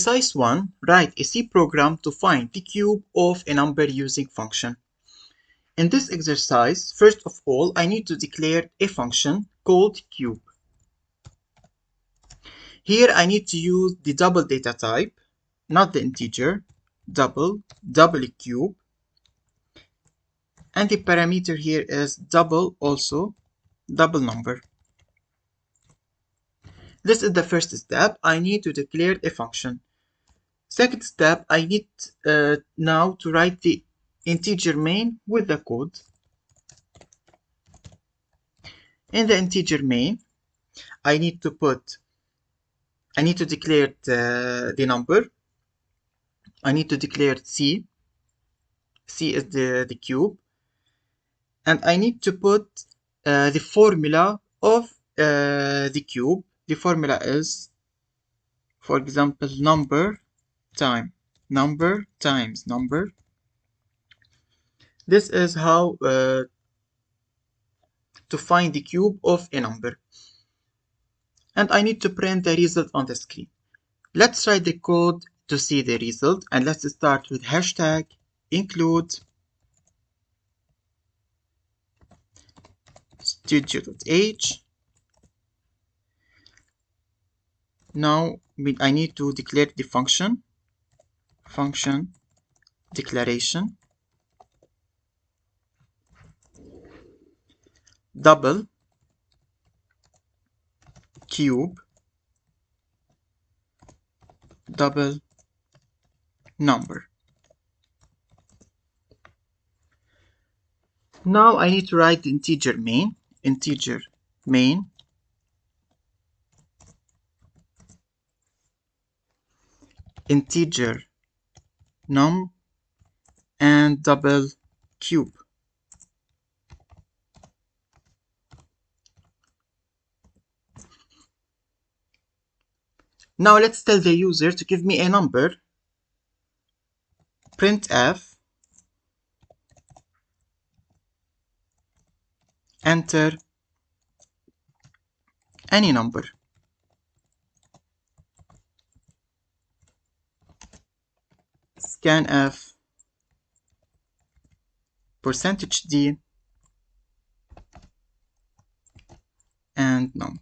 Exercise 1. Write a C program to find the cube of a number using function. In this exercise, first of all, I need to declare a function called cube. Here I need to use the double data type, not the integer, double cube. And the parameter here is double also, double number. This is the first step. I need to declare a function. Second step, I need now to write the integer main with the code. In the integer main, I need to declare the number. I need to declare C. C is the cube. And I need to put the formula of the cube. The formula is, for example, number times number. This is how to find the cube of a number. And I need to print the result on the screen. Let's write the code to see the result, and let's start with hashtag include studio.h. Now I need to declare the function declaration double cube double number. Now I need to write the integer main integer num and double cube. Now let's tell the user to give me a number. Printf enter any number. Scanf %d and num.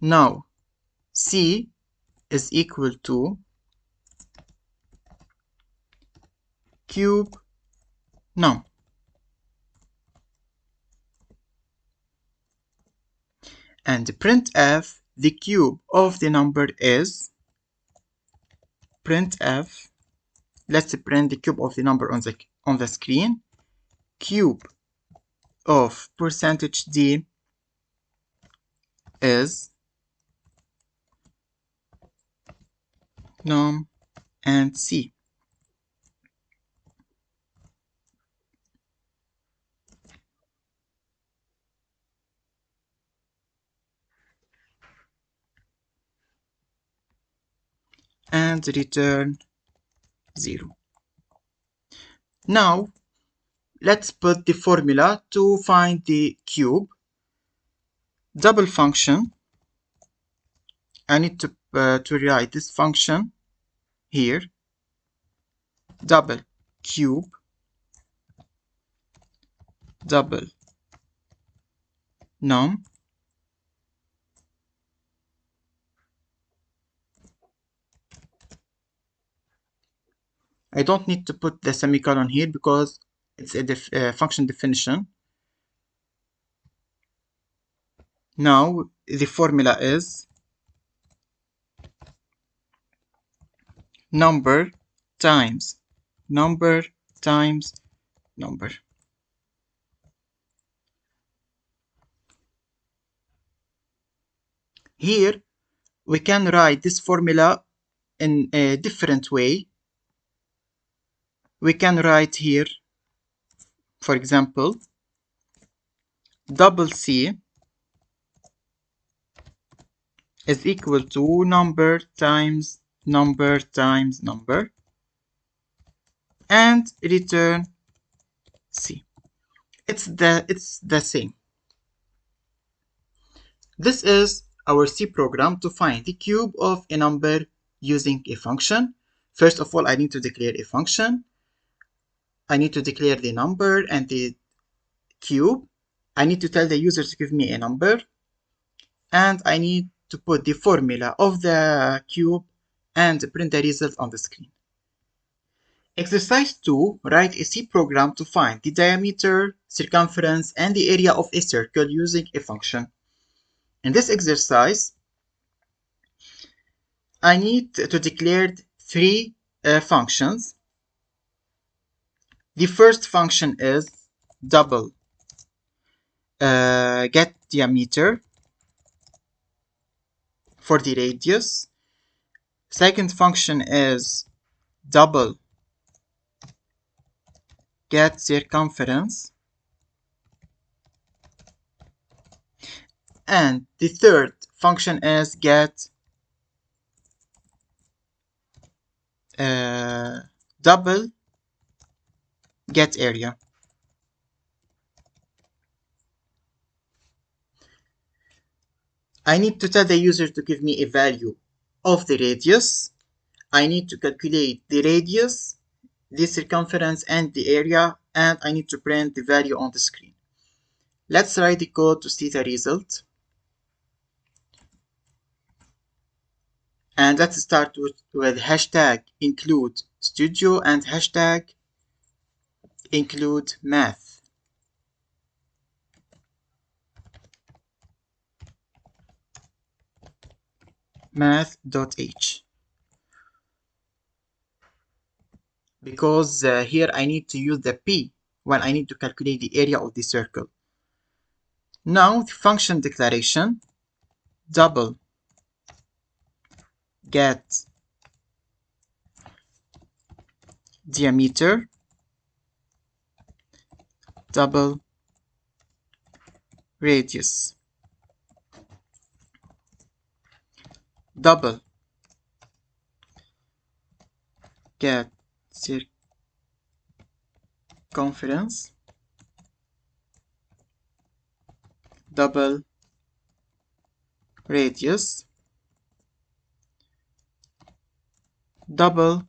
Now C is equal to cube num. And printf the cube of the number is printf. Let's print the cube of the number on the screen. Cube of %d is num and C. And return 0. Now let's put the formula to find the cube. Double function. I need to write this function here. Double cube double num I don't need to put the semicolon here because it's a function definition. Now the formula is number times number times number. Here we can write this formula in a different way. We can write here, for example, double C is equal to number times number times number and return C. It's the same. This is our C program to find the cube of a number using a function. First of all, I need to declare a function. I need to declare the number and the cube. I need to tell the user to give me a number. And I need to put the formula of the cube and print the result on the screen. Exercise 2, write a C program to find the diameter, circumference, and the area of a circle using a function. In this exercise, I need to declare three functions. The first function is double get diameter for the radius. Second function is double get circumference. And the third function is get double get area. I need to tell the user to give me a value of the radius. I need to calculate the radius, the circumference, and the area, and I need to print the value on the screen. Let's write the code to see the result. And let's start with hashtag include studio and hashtag include math. Math.h. Because here I need to use the p when I need to calculate the area of the circle. Now the function declaration, double get diameter, double radius, double get circumference, double radius, double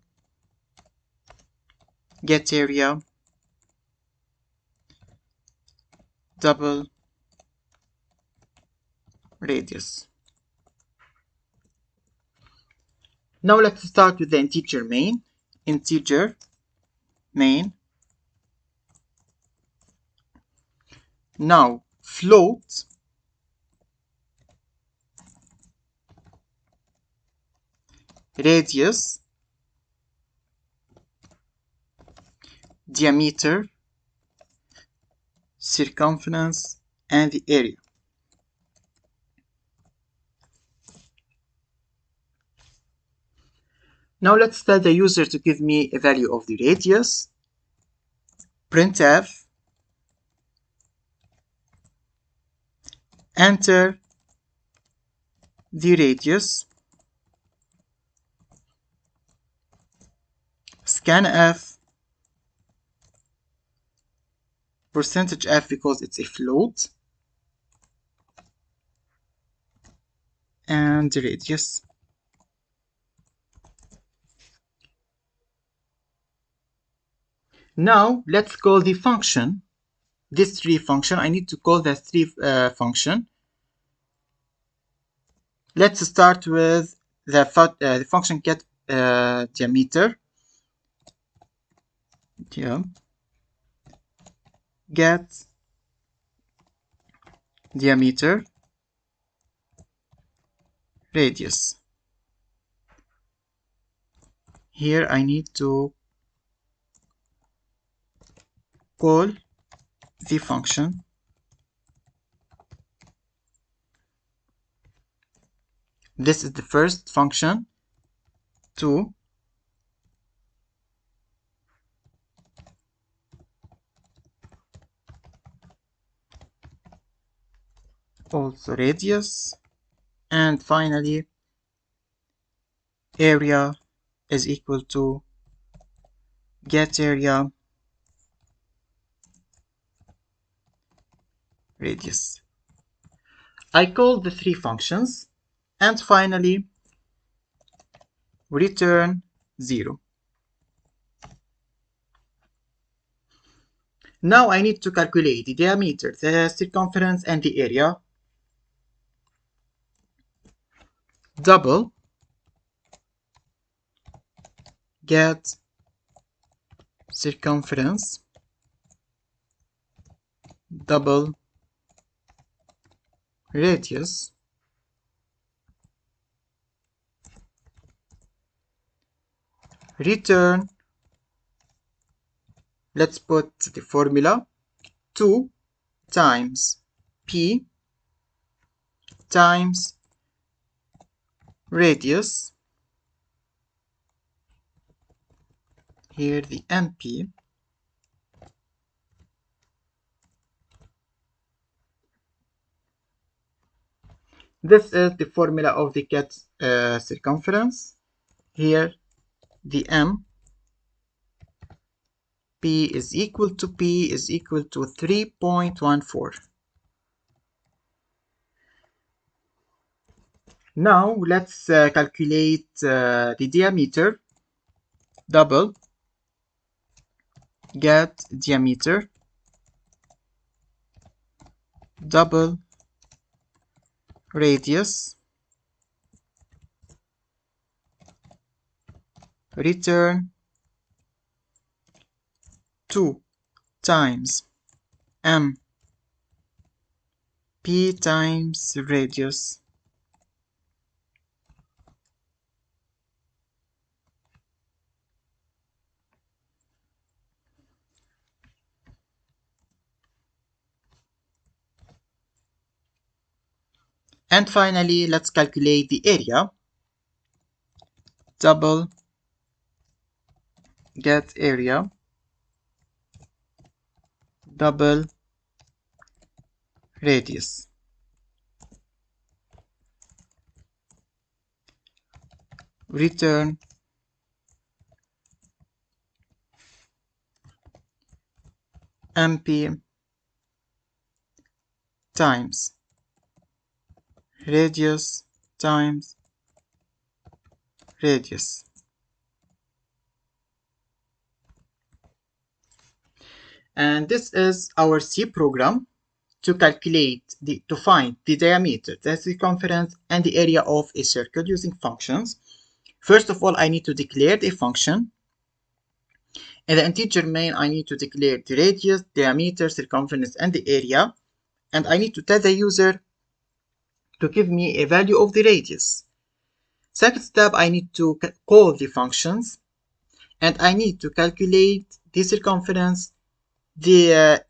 get area, double radius. Now let's start with the integer main. Integer main. Now float radius, diameter, circumference, and the area. Now let's tell the user to give me a value of the radius. Printf, enter the radius, scanf, percentage %f because it's a float, and the radius. Now let's call the function, this tree function. I need to call that tree function. Let's start with the function get diameter. Get diameter, radius. Here I need to call the function. This is the first function, 2. Also radius, and finally area is equal to get area, radius. I call the three functions. and finally return 0. Now I need to calculate the diameter, the circumference, and the area. Double get circumference double radius return, let's put the formula, 2 times p times radius, here the MP, this is the formula of the cat circumference. Here the M, P is equal to 3.14. Now let's calculate the diameter. Double get diameter double radius return 2 times M P times radius and finally let's calculate the area. Double get area double radius return MP times radius times radius. And this is our C program to find the diameter, the circumference, and the area of a circle using functions. First of all, I need to declare a function. In the integer main, I need to declare the radius, diameter, circumference, and the area. And I need to tell the user to give me a value of the radius. Second step, I need to call the functions. And I need to calculate the circumference, the